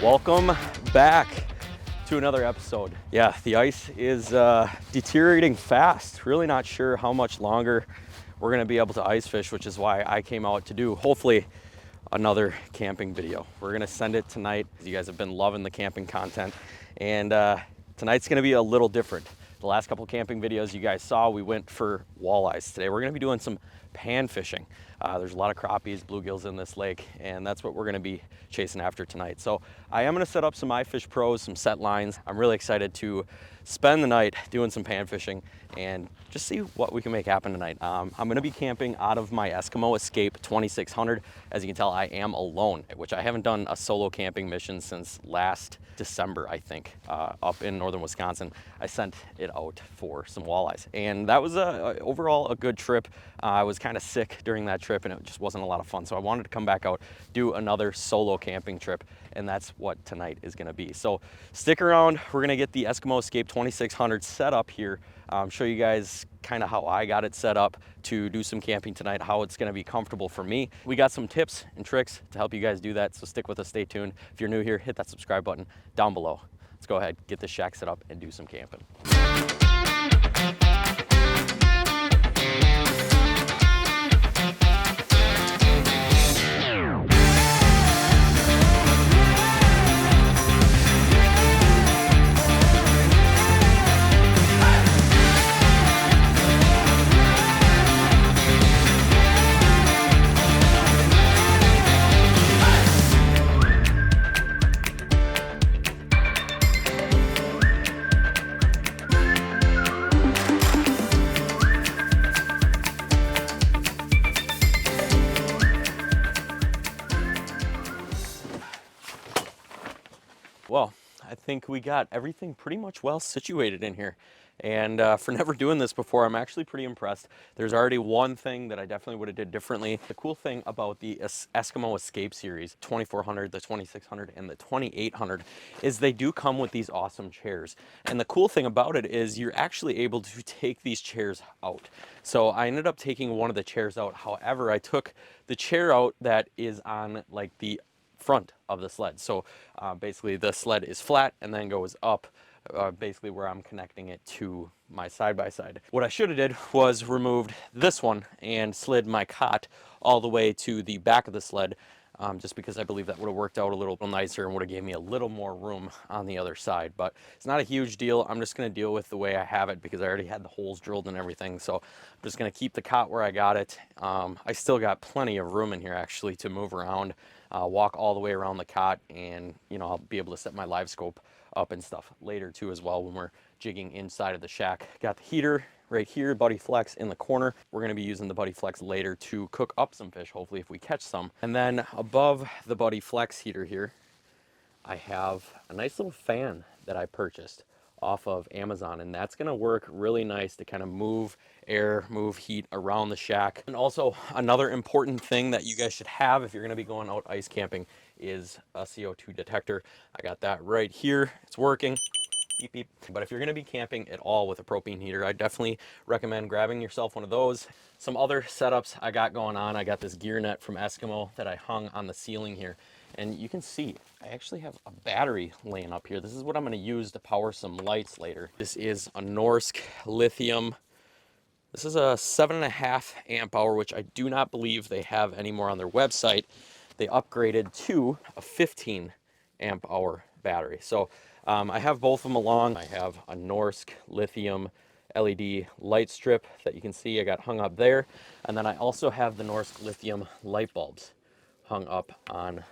Welcome back to another episode. Yeah, the ice is deteriorating fast. Really not sure how much longer we're gonna be able to ice fish, which is why I came out to do, hopefully, another camping video. We're gonna send it tonight. You guys have been loving the camping content, and tonight's gonna be a little different. The last couple camping videos you guys saw, we went for walleyes. Today we're gonna be doing some pan fishing. There's a lot of crappies, bluegills in this lake, and that's what we're gonna be chasing after tonight. So I am gonna set up some iFish Pros, some set lines. I'm really excited to spend the night doing some pan fishing and just see what we can make happen tonight. I'm gonna be camping out of my Eskimo Escape 2600. As you can tell, I am alone, which I haven't done a solo camping mission since last December, I think, up in northern Wisconsin. I sent it out for some walleyes, and that was overall a good trip. I was kind of sick during that trip, and it just wasn't a lot of fun. So I wanted to come back out, do another solo camping trip, and that's what tonight is gonna be. So stick around. We're gonna get the Eskimo Escape 2600 set up here. Show you guys kind of how I got it set up to do some camping tonight, how it's gonna be comfortable for me. We got some tips and tricks to help you guys do that, so stick with us, stay tuned. If you're new here, hit that subscribe button down below. Let's go ahead, get this shack set up and do some camping. Well, I think we got everything pretty much well situated in here. And for never doing this before, I'm actually pretty impressed. There's already one thing that I definitely would have did differently. The cool thing about the Eskimo Escape series, 2400, the 2600, and the 2800, is they do come with these awesome chairs. And the cool thing about it is you're actually able to take these chairs out. So I ended up taking one of the chairs out. However, I took the chair out that is on like the front of the sled. So basically the sled is flat and then goes up basically where I'm connecting it to my side-by-side. What I should have did was removed this one and slid my cot all the way to the back of the sled, just because I believe that would have worked out a little nicer and would have gave me a little more room on the other side. But it's not a huge deal. I'm just going to deal with the way I have it because I already had the holes drilled and everything. So I'm just going to keep the cot where I got it. I still got plenty of room in here actually to move around, walk all the way around the cot, and I'll be able to set my live scope up and stuff later too as well when we're jigging inside of the shack. Got the heater right here, Buddy Flex in the corner. We're gonna be using the Buddy Flex later to cook up some fish, hopefully if we catch some. And then above the Buddy Flex heater here, I have a nice little fan that I purchased off of Amazon, and that's gonna work really nice to kind of move air, move heat around the shack. And also another important thing that you guys should have if you're gonna be going out ice camping is a CO2 detector. I got that right here, it's working. Beep, beep. But if you're gonna be camping at all with a propane heater, I definitely recommend grabbing yourself one of those. Some other setups I got going on, I got this gear net from Eskimo that I hung on the ceiling here. And you can see, I actually have a battery laying up here. This is what I'm gonna use to power some lights later. This is a Norskk lithium. This is a 7.5 amp hour, which I do not believe they have anymore on their website. They upgraded to a 15 amp hour battery. So I have both of them along. I have a Norskk lithium LED light strip that you can see I got hung up there. And then I also have the Norskk lithium light bulbs hung up on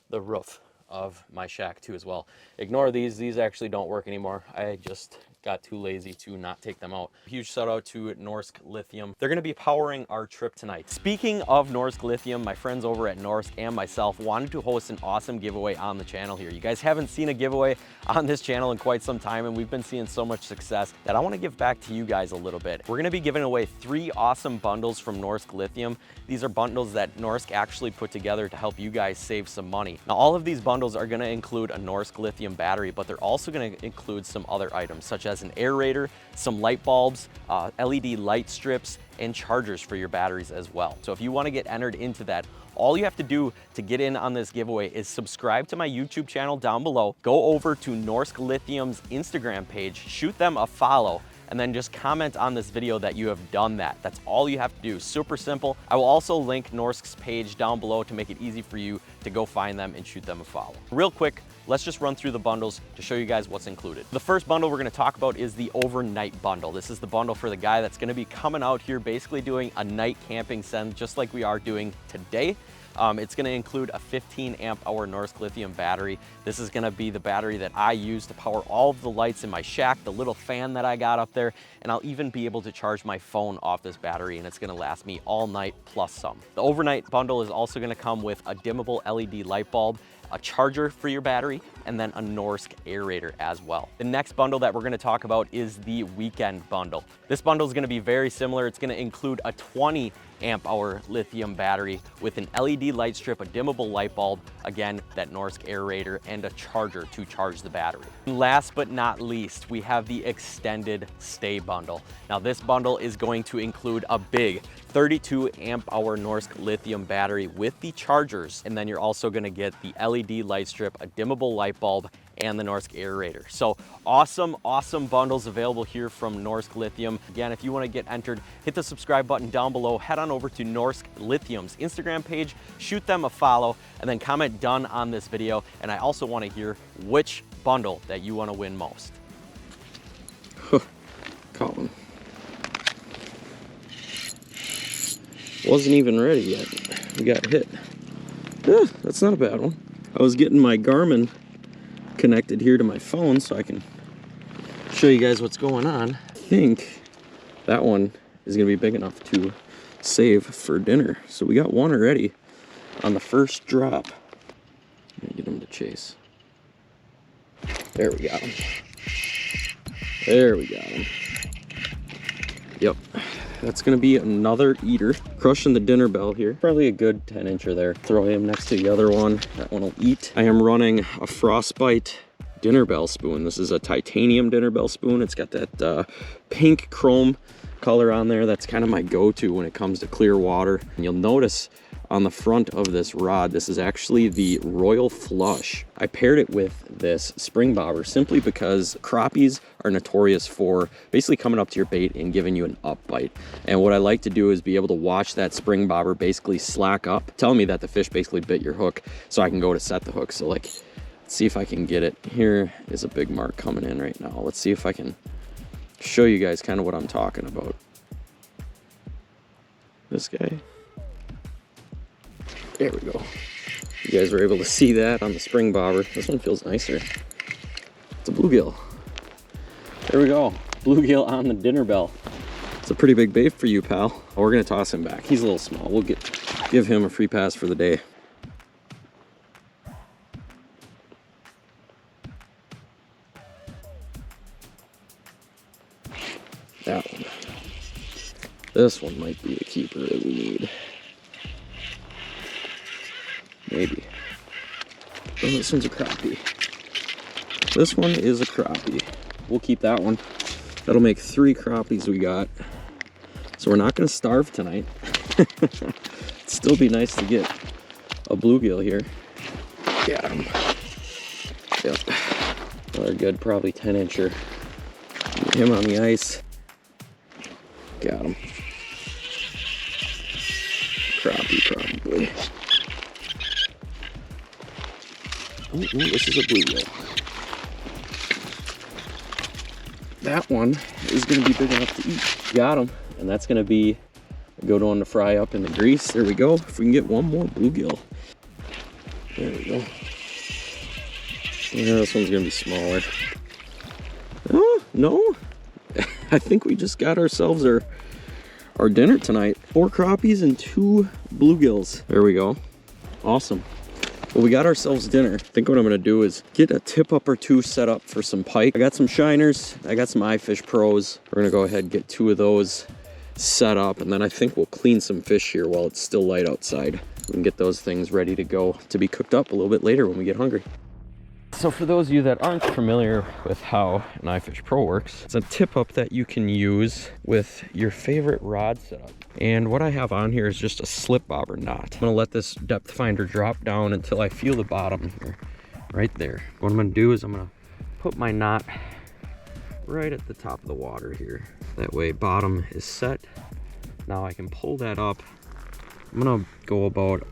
the roof of my shack too as well. Ignore these actually don't work anymore. I just got too lazy to not take them out. Huge shout out to Norskk Lithium. They're gonna be powering our trip tonight. Speaking of Norskk Lithium, my friends over at Norskk and myself wanted to host an awesome giveaway on the channel here. You guys haven't seen a giveaway on this channel in quite some time, and we've been seeing so much success that I wanna give back to you guys a little bit. We're gonna be giving away 3 awesome bundles from Norskk Lithium. These are bundles that Norskk actually put together to help you guys save some money. Now, all of these bundles are gonna include a Norskk Lithium battery, but they're also gonna include some other items such as an aerator, some light bulbs, LED light strips, and chargers for your batteries as well. So if you want to get entered into that, all you have to do to get in on this giveaway is subscribe to my YouTube channel down below, go over to Norskk Lithium's Instagram page, shoot them a follow, and then just comment on this video that you have done that. That's all you have to do, super simple. I will also link Norsk's page down below to make it easy for you to go find them and shoot them a follow. Real quick, let's just run through the bundles to show you guys what's included. The first bundle we're gonna talk about is the overnight bundle. This is the bundle for the guy that's gonna be coming out here basically doing a night camping send just like we are doing today. It's gonna include a 15 amp hour Norskk lithium battery. This is gonna be the battery that I use to power all of the lights in my shack, the little fan that I got up there, and I'll even be able to charge my phone off this battery, and it's gonna last me all night plus some. The overnight bundle is also gonna come with a dimmable LED light bulb, a charger for your battery, and then a Norskk aerator as well. The next bundle that we're gonna talk about is the weekend bundle. This bundle is gonna be very similar. It's gonna include a 20 amp hour lithium battery with an LED light strip, a dimmable light bulb, again, that Norskk aerator, and a charger to charge the battery. And last but not least, we have the extended stay bundle. Now this bundle is going to include a big 32 amp hour Norskk lithium battery with the chargers, and then you're also gonna get the LED light strip, a dimmable light bulb, and the Norskk aerator. So awesome bundles available here from Norskk Lithium. Again, if you want to get entered, hit the subscribe button down below, head on over to Norskk Lithium's Instagram page, shoot them a follow, and then comment done on this video. And I also want to hear which bundle that you want to win most. Caught one. Wasn't even ready yet. We got hit. That's not a bad one. I was getting my Garmin connected here to my phone so I can show you guys what's going on. I think that one is gonna be big enough to save for dinner. So we got one already on the first drop. Let me get him to chase. There we got him. There we got him. Yep. That's gonna be another eater. Crushing the dinner bell here. Probably a good 10-incher there. Throw him next to the other one. That one will eat. I am running a Frostbite dinner bell spoon. This is a titanium dinner bell spoon. It's got that pink chrome color on there. That's kind of my go-to when it comes to clear water. And you'll notice on the front of this rod, this is actually the Royal Flush. I paired it with this spring bobber simply because crappies are notorious for basically coming up to your bait and giving you an up bite. And what I like to do is be able to watch that spring bobber basically slack up, telling me that the fish basically bit your hook, so I can go to set the hook. So like, let's see if I can get it. Here is a big mark coming in right now. Let's see if I can show you guys kind of what I'm talking about. This guy. There we go. You guys were able to see that on the spring bobber. This one feels nicer. It's a bluegill. There we go. Bluegill on the dinner bell. It's a pretty big bait for you, pal. We're gonna toss him back. He's a little small. We'll give him a free pass for the day. That one. This one might be the keeper that we need. Maybe. Oh, this one's a crappie. This one is a crappie. We'll keep that one. That'll make 3 crappies we got. So we're not gonna starve tonight. It'd still be nice to get a bluegill here. Got him. Yep. Another good, probably 10-incher. Get him on the ice. Got him. Crappie, probably. Ooh, this is a bluegill. That one is going to be big enough to eat. Got him. And that's going to be a good one to fry up in the grease. There we go. If we can get one more bluegill. There we go. Yeah, this one's going to be smaller. Oh, no. I think we just got ourselves our dinner tonight. 4 crappies and 2 bluegills. There we go. Awesome. Well, we got ourselves dinner. I think what I'm gonna do is get a tip up or 2 set up for some pike. I got some shiners, I got some iFish Pros. We're gonna go ahead and get 2 of those set up, and then I think we'll clean some fish here while it's still light outside. We can get those things ready to go to be cooked up a little bit later when we get hungry. So for those of you that aren't familiar with how an iFish Pro works, it's a tip up that you can use with your favorite rod setup. And what I have on here is just a slip bobber knot. I'm gonna let this depth finder drop down until I feel the bottom here, right there. What I'm gonna do is I'm gonna put my knot right at the top of the water here. That way bottom is set. Now I can pull that up. I'm gonna go about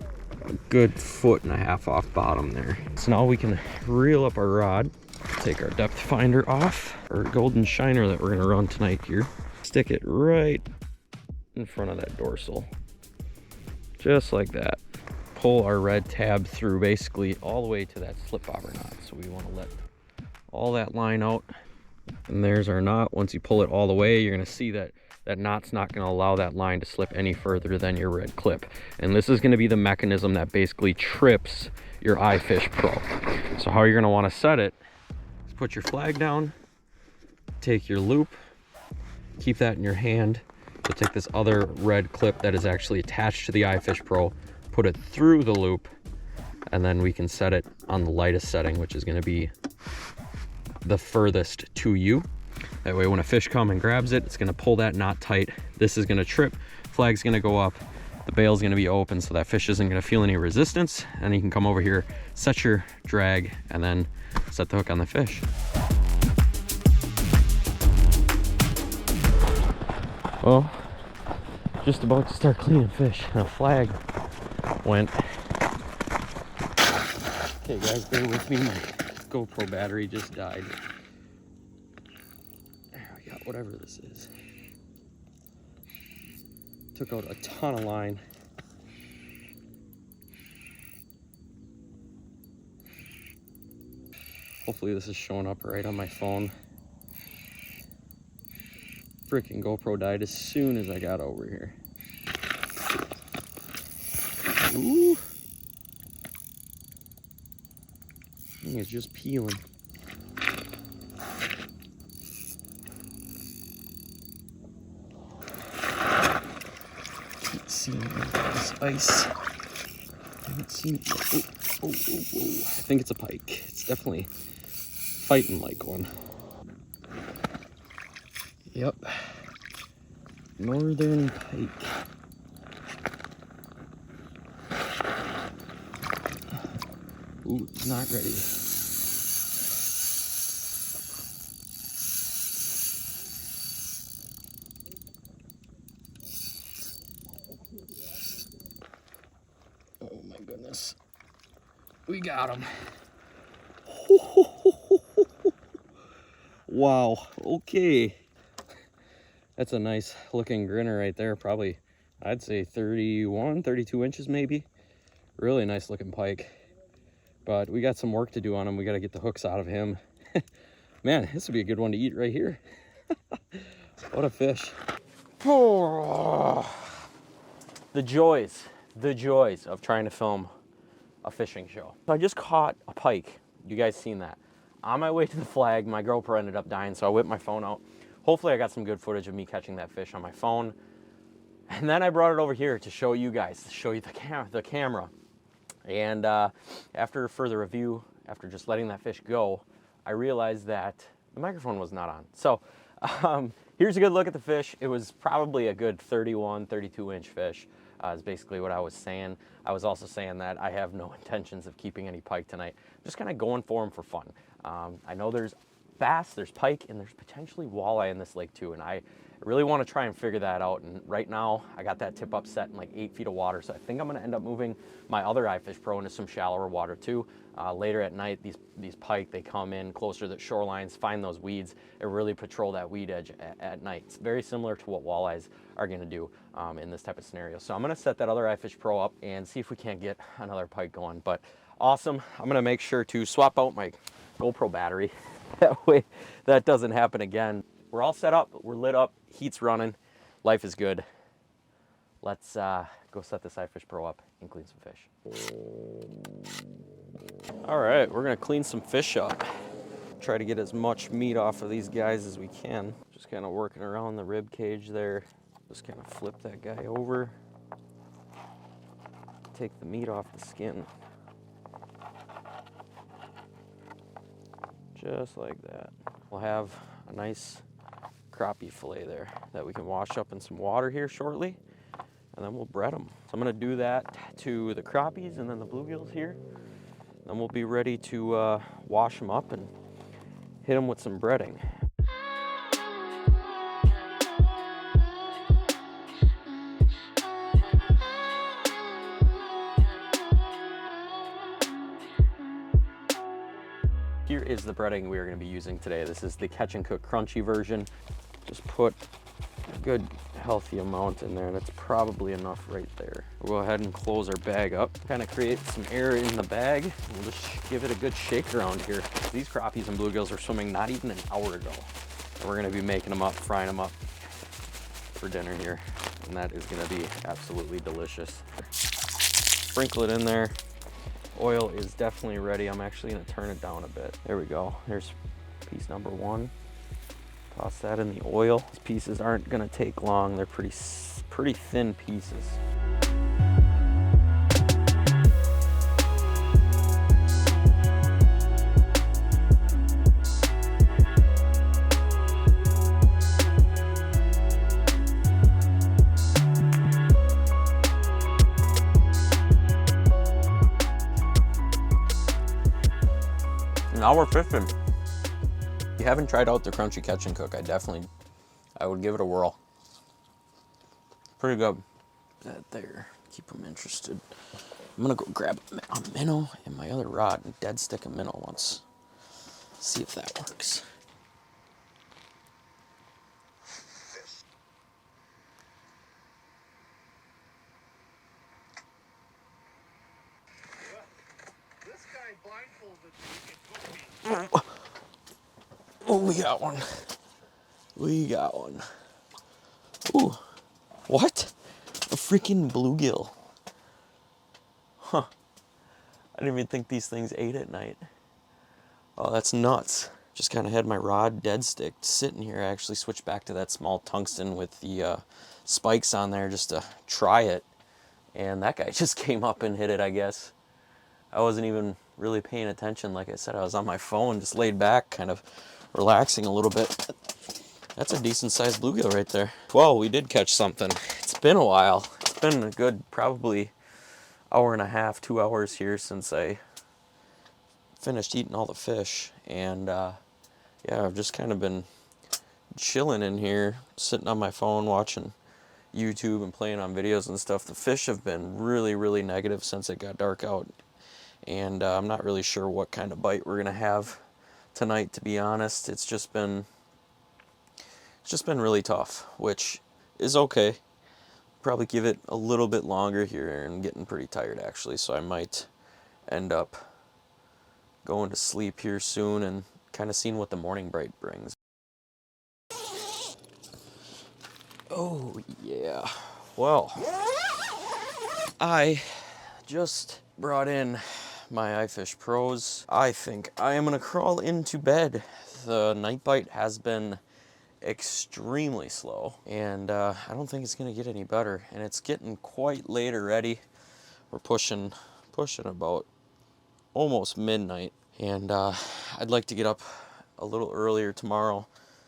a good 1.5 feet off bottom there. So now we can reel up our rod, take our depth finder off, our golden shiner that we're gonna run tonight here, stick it right in front of that dorsal, just like that. Pull our red tab through basically all the way to that slip bobber knot. So we want to let all that line out, and there's our knot. Once you pull it all the way, you're going to see that that knot's not going to allow that line to slip any further than your red clip. And this is going to be the mechanism that basically trips your iFish Pro. So how you're going to want to set it is put your flag down, take your loop, keep that in your hand. So take this other red clip that is actually attached to the iFish Pro, put it through the loop, and then we can set it on the lightest setting, which is going to be the furthest to you. That way when a fish comes and grabs it, it's going to pull that knot tight. This is going to trip, flag's going to go up, the bail's going to be open, so that fish isn't going to feel any resistance, and you can come over here, set your drag, and then set the hook on the fish. Well, just about to start cleaning fish, and a flag went. Okay guys, bear with me, my GoPro battery just died. There we got whatever this is. Took out a ton of line. Hopefully this is showing up right on my phone. Freaking GoPro died as soon as I got over here. Ooh. I think it's just peeling. Can't see this ice. Haven't seen it yet. Oh, oh, oh, oh. I think it's a pike. It's definitely fighting like one. Yep. Northern pike. Ooh, it's not ready. Oh my goodness. We got him. Wow, okay. That's a nice looking grinner right there. Probably, I'd say 31, 32 inches maybe. Really nice looking pike. But we got some work to do on him. We got to get the hooks out of him. Man, this would be a good one to eat right here. What a fish. The joys of trying to film a fishing show. So I just caught a pike. You guys seen that? On my way to the flag, my GoPro ended up dying, so I whipped my phone out. Hopefully I got some good footage of me catching that fish on my phone. And then I brought it over here to show you guys, to show you the camera. And after further review, after just letting that fish go, I realized that the microphone was not on. So here's a good look at the fish. It was probably a good 31, 32 inch fish, is basically what I was saying. I was also saying that I have no intentions of keeping any pike tonight. I'm just kind of going for them for fun. I know there's bass, there's pike, and there's potentially walleye in this lake too, and I really want to try and figure that out. And right now I got that tip up set in like 8 feet of water, so I think I'm going to end up moving my other iFish Pro into some shallower water too. Later at night, these pike, they come in closer to the shorelines, find those weeds, and really patrol that weed edge at night. It's very similar to what walleyes are going to do in this type of scenario. So I'm going to set that other iFish Pro up and see if we can't get another pike going. But awesome. I'm going to make sure to swap out my GoPro battery. That way that doesn't happen again. We're all set up, we're lit up, heat's running, life is good. Let's go set this iFish Pro up and clean some fish. All right, we're gonna clean some fish up. Try to get as much meat off of these guys as we can. Just kind of working around the rib cage there. Just kind of flip that guy over. Take the meat off the skin. just like that. We'll have a nice crappie fillet there that we can wash up in some water here shortly, and then we'll bread them. So I'm gonna do that to the crappies and then the bluegills here. Then we'll be ready to wash them up and hit them with some breading. Here is the breading we are going to be using today. This is the Catch and Cook crunchy version. Just put a good healthy amount in there. That's probably enough right there. We'll go ahead and close our bag up, kind of create some air in the bag. We'll just give it a good shake around here. These crappies and bluegills are swimming not even an hour ago. And we're going to be making them up, frying them up for dinner here. And that is going to be absolutely delicious. Sprinkle it in there. Oil is definitely ready. I'm actually gonna turn it down a bit. There we go. There's piece number one. Toss that in the oil. These pieces aren't gonna take long. They're pretty thin pieces. Now we're fishing. If you haven't tried out the crunchy Catch and Cook, I would give it a whirl. Pretty good. That there, keep them interested. I'm gonna go grab a minnow and my other rod and dead stick a minnow once. See if that works. This guy blindfolded me and took me. Oh, we got one. We got one. Ooh, what? A freaking bluegill. Huh. I didn't even think these things ate at night. Oh, that's nuts. Just kind of had my rod dead stick sitting here. I actually switched back to that small tungsten with the spikes on there just to try it. And that guy just came up and hit it, I guess. I wasn't even really paying attention. Like I said, I was on my phone, just laid back, kind of relaxing a little bit. That's a decent sized bluegill right there. Well, we did catch something. It's been a while. It's been a good probably hour and a half, 2 hours here since I finished eating all the fish. And yeah, I've just kind of been chilling in here, sitting on my phone, watching YouTube and playing on videos and stuff. The fish have been really, really negative since it got dark out. And I'm not really sure what kind of bite we're gonna have tonight, to be honest. It's just been really tough, which is okay. Probably give it a little bit longer here, and getting pretty tired actually, so I might end up going to sleep here soon and kind of seeing what the morning bite brings. Oh yeah, well, I just brought in my iFish Pros. I think I am gonna crawl into bed. The night bite has been extremely slow, and I don't think it's gonna get any better, and it's getting quite late already. We're pushing about almost midnight, and I'd like to get up a little earlier tomorrow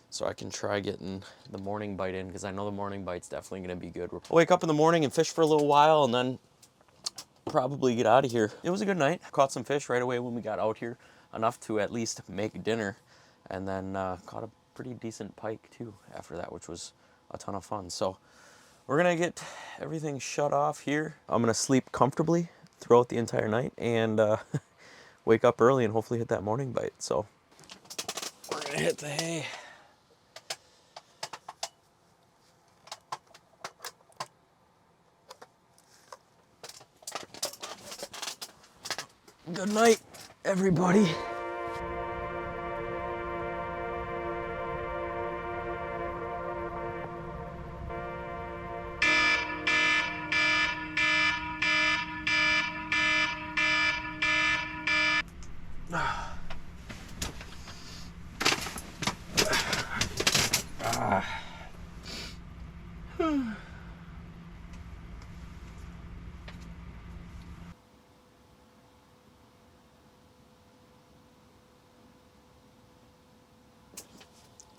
so I can try getting the morning bite in, because I know the morning bite's definitely gonna be good. I'll wake up in the morning and fish for a little while and then probably get out of here. It was a good night. Caught some fish right away when we got out here, enough to at least make dinner, and then caught a pretty decent pike too after that, which was a ton of fun. So we're gonna get everything shut off here. I'm gonna sleep comfortably throughout the entire night and wake up early and hopefully hit that morning bite. So we're gonna hit the hay. Good night, everybody.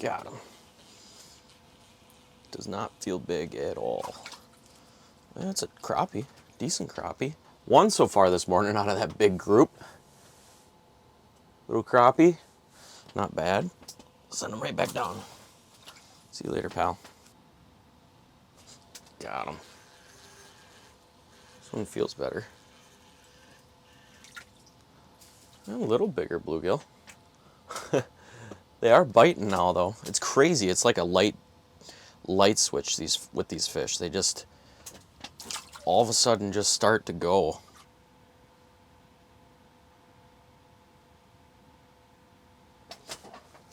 Got him. Does not feel big at all. That's a crappie, decent crappie. One so far this morning out of that big group. Little crappie, not bad. Send him right back down. See you later, pal. Got him. This one feels better. A little bigger bluegill. They are biting now though. It's crazy. It's like a light switch with these fish. They just all of a sudden just start to go.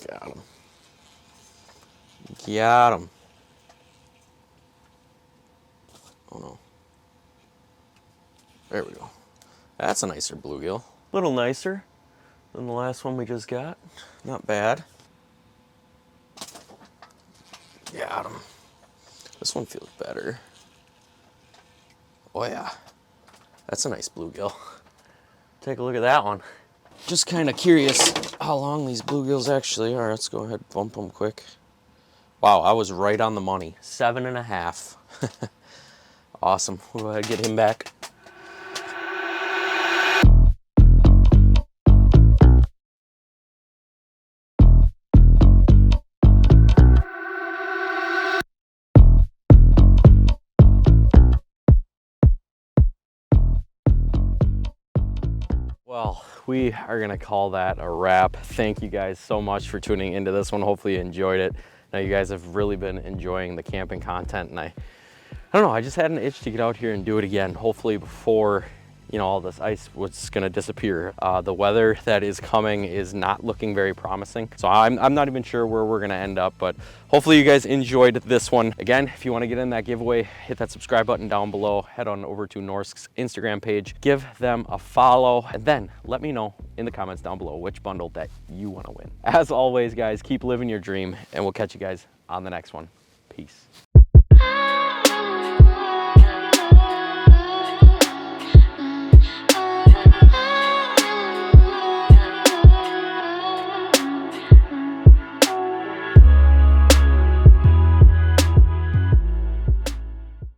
Got him. Got him. Oh no. There we go. That's a nicer bluegill. A little nicer than the last one we just got. Not bad. Got him. This one feels better. Oh yeah. That's a nice bluegill. Take a look at that one. Just kind of curious how long these bluegills actually are. Let's go ahead and bump them quick. Wow, I was right on the money. 7.5. Awesome. We'll go ahead and get him back. Well, we are gonna call that a wrap. Thank you guys so much for tuning into this one. Hopefully you enjoyed it. Now you guys have really been enjoying the camping content, and I don't know, I just had an itch to get out here and do it again. Hopefully before, you know, all this ice was gonna disappear. The weather that is coming is not looking very promising. So I'm not even sure where we're gonna end up, but hopefully you guys enjoyed this one. Again, if you wanna get in that giveaway, hit that subscribe button down below, head on over to Norsk's Instagram page, give them a follow, and then let me know in the comments down below which bundle that you wanna win. As always, guys, keep living your dream, and we'll catch you guys on the next one. Peace.